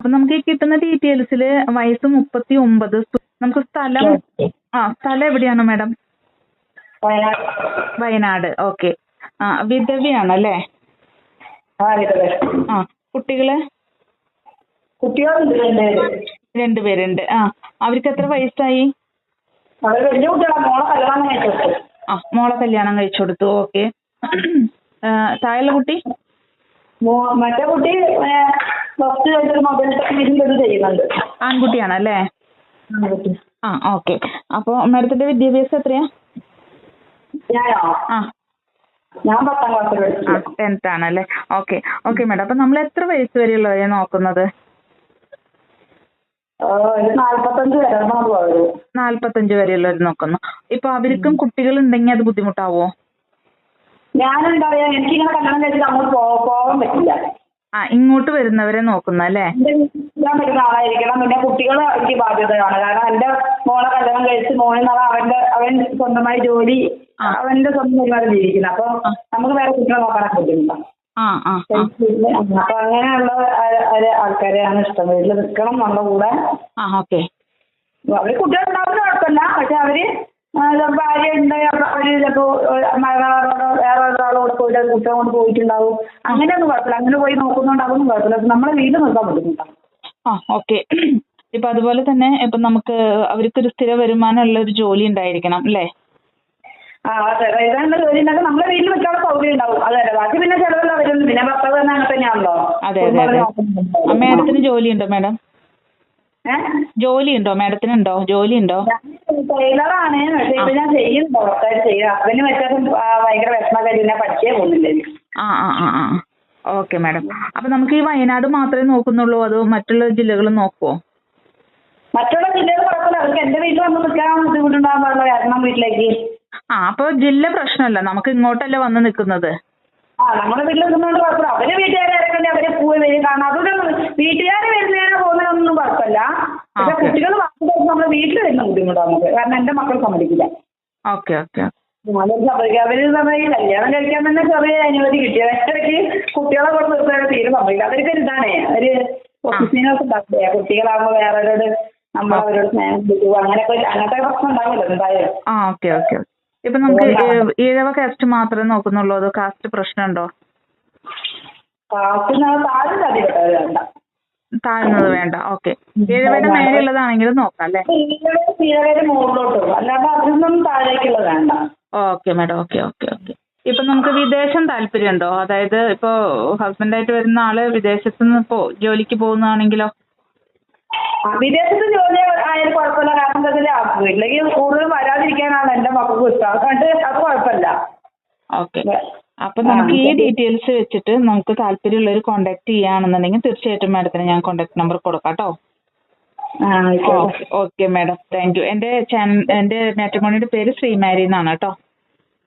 അപ്പൊ നമുക്ക് ഈ കിട്ടുന്ന ഡീറ്റെയിൽസില് വയസ്സ് 39, നമുക്ക് സ്ഥലം സ്ഥലം എവിടെയാണ് മാഡം? വയനാട്. ഓക്കെ. വിധവയാണല്ലേ? കുട്ടികള്? രണ്ടുപേരുണ്ട്. അവർക്ക് എത്ര വയസ്സായി? മോളെ കല്യാണം കഴിച്ചു കൊടുത്തു. ഓക്കെ. താഴെയുള്ള കുട്ടി? മറ്റേ കുട്ടി ചെയ്യുന്നുണ്ട്. ആൺകുട്ടിയാണല്ലേ? ഓക്കെ. അപ്പൊ മാഡത്തിന്റെ വിദ്യാഭ്യാസം എത്രയാ? ഞാൻ 10ാം ക്ലാസ്സിൽ 10th ആണല്ലേ? ഓക്കെ. Okay madam. അപ്പൊ നമ്മൾ എത്ര വയസ്സ് വരെയുള്ളവരെ നോക്കുന്നത്? 45 വരെയുള്ളവർ നോക്കുന്നു. ഇപ്പൊ അവർക്കും കുട്ടികൾ ഉണ്ടെങ്കിൽ അത് ബുദ്ധിമുട്ടാവോ? ഞാനെന്താ പറയാ, എനിക്കിങ്ങനെ കല്യാണം കഴിച്ചിട്ട് അങ്ങോട്ട് പോകാൻ പറ്റില്ല. ഇങ്ങോട്ട് വരുന്നവരെ നോക്കുന്നല്ലേ? പറ്റുന്ന ആളായിരിക്കണം. പിന്നെ കുട്ടികൾ എനിക്ക് ബാധ്യതയാണ്. കാരണം എന്റെ മോളെ കല്യാണം കഴിച്ച് മോനെന്നാണ് അവൻ സ്വന്തമായി ജോലി, അവന്റെ സ്വന്തം പരിപാടി ജീവിക്കുന്നത്. അപ്പൊ നമുക്ക് വേറെ കുട്ടികളെ നോക്കാനൊക്കെ ബുദ്ധിമുട്ടാണ്. അപ്പൊ അങ്ങനെയുള്ള ആൾക്കാരെയാണ് ഇഷ്ടം. വീട്ടിൽ നിൽക്കണം നമ്മുടെ കൂടെ. അവര് കുട്ടികളുണ്ടാവുന്ന കുഴപ്പമില്ല. പക്ഷെ അവര് ഭാര്യ ഉണ്ട്, അവര് ചിലപ്പോ വേറെ ഒരാളോട് പോയിട്ട് കുട്ടികളെ കൊണ്ട് പോയിട്ടുണ്ടാവും. അങ്ങനെയൊന്നും കുഴപ്പമില്ല. അങ്ങനെ പോയി നോക്കുന്നുണ്ട്, അതൊന്നും കുഴപ്പമില്ല. നമ്മളെ വീട്ടിൽ നിർത്താൻ ബുദ്ധിമുട്ടാണ്. ഓക്കെ. ഇപ്പൊ അതുപോലെ തന്നെ ഇപ്പൊ നമുക്ക് അവർക്കൊരു സ്ഥിര വരുമാനമുള്ള ഒരു ജോലി ഉണ്ടായിരിക്കണം അല്ലേ? അതെ. ഇതാണ് ജോലി ഉണ്ടാക്കുക. നമ്മളെ വീട്ടിൽ നിൽക്കാനുള്ള സൗകര്യം ഉണ്ടാവും. അതെ. ബാക്കി പിന്നെ ചിലവെല്ലാം വരുന്നു. പിന്നെ ഭർത്താവ് തന്നെ അങ്ങനെ തന്നെയാണല്ലോ. അതെ. മാഡത്തിന് ജോലിയുണ്ടോ മാഡം? ജോലിയുണ്ടോ മാഡത്തിനുണ്ടോ? ജോലിയുണ്ടോ? ടൈലറാണ്. പക്ഷെ ഇപ്പൊ ഞാൻ ചെയ്യുന്നുണ്ടോ ഹസ്ബൻഡിന് വെച്ചാൽ ഭയങ്കര വിഷമം പഠിച്ചേ പോകുന്നില്ല. Okay madam. അപ്പൊ നമുക്ക് ഈ വയനാട് മാത്രമേ നോക്കുന്നുള്ളൂ അതോ മറ്റുള്ള ജില്ലകളും നോക്കുവോ? മറ്റുള്ള ജില്ലകൾ കുഴപ്പമില്ല. അവർക്ക് എന്റെ വീട്ടിൽ വന്ന് നിൽക്കാൻ ബുദ്ധിമുട്ടുണ്ടാകാൻ പാടില്ല. കാരണം വീട്ടിലേക്ക് അപ്പൊ ജില്ല പ്രശ്നമല്ല, നമുക്ക് ഇങ്ങോട്ടല്ലേ വന്ന് നിൽക്കുന്നത്. നമ്മുടെ വീട്ടിൽ നിൽക്കുന്നതുകൊണ്ട് കുഴപ്പമില്ല. അവര് വീട്ടുകാരെ ഇറക്കേണ്ടി അവരെ പോയി വരും. കാരണം അതുകൊണ്ട് വീട്ടുകാരെ വരുന്നതിന് പോകുന്നതിനൊന്നും കുഴപ്പമില്ല. പക്ഷെ കുട്ടികൾ നമ്മുടെ വീട്ടിൽ വരുന്ന ബുദ്ധിമുട്ടാണ് നമുക്ക്. കാരണം എന്റെ മക്കൾ സമ്മതിക്കില്ല. ഓക്കെ. അവര് ഈ കല്യാണം കഴിക്കാൻ തന്നെ ചെറിയ അനുമതി കിട്ടിയത്. ഇടയ്ക്ക് കുട്ടികളെ കൊണ്ട് നിർത്താൻ തീരെ സമ്മതിക്കില്ല. അവർക്കൊരു ഇതാണേ, ഒരു ഒഫീസിനൊക്കെ ഉണ്ടാക്കില്ല. കുട്ടികളാകുമ്പോൾ വേറൊരു നമ്മൾ അവരോട് സ്നേഹം കിട്ടുക, അങ്ങനത്തെ പ്രശ്നം ഉണ്ടാവില്ല എന്തായാലും. ഓക്കെ. ഇപ്പൊ നമുക്ക് ഈഴവ കാസ്റ്റ് മാത്രമേ നോക്കുന്നുള്ളൂ അതോ കാസ്റ്റ് പ്രശ്നമുണ്ടോ? താഴ്ന്നത് വേണ്ട. ഓക്കെ. ഈഴവയുടെ മേലെയുള്ളതാണെങ്കിലും നോക്കാം അല്ലേ? Okay madam. ഓക്കെ. ഇപ്പൊ നമുക്ക് വിദേശം താല്പര്യമുണ്ടോ? അതായത് ഇപ്പൊ ഹസ്ബൻഡായിട്ട് വരുന്ന ആള് വിദേശത്ത് നിന്ന് ജോലിക്ക് പോകുന്നതാണെങ്കിലോ? വിദേശത്ത് ജോലി ആയാലും കുഴപ്പമില്ല. കാരണം എന്താ വെച്ചാൽ വീട്ടിലേക്ക് കൂടുതൽ വരാതിരിക്കാനാണ് എന്റെ മക്കൾക്ക് ഇഷ്ടം. അതുകൊണ്ട് അത് കുഴപ്പമില്ല. ഓക്കെ. അപ്പൊ നമുക്ക് ഈ ഡീറ്റെയിൽസ് വെച്ചിട്ട് നമുക്ക് താല്പര്യമുള്ളവർ കോൺടാക്ട് ചെയ്യുകയാണെന്നുണ്ടെങ്കിൽ തീർച്ചയായിട്ടും മാഡത്തിന് ഞാൻ കോൺടാക്ട് നമ്പർ കൊടുക്കാം കേട്ടോ. Okay madam. Thank you. എന്റെ മാട്രിമോണിയുടെ പേര് ശ്രീമാരി എന്നാണ് കേട്ടോ.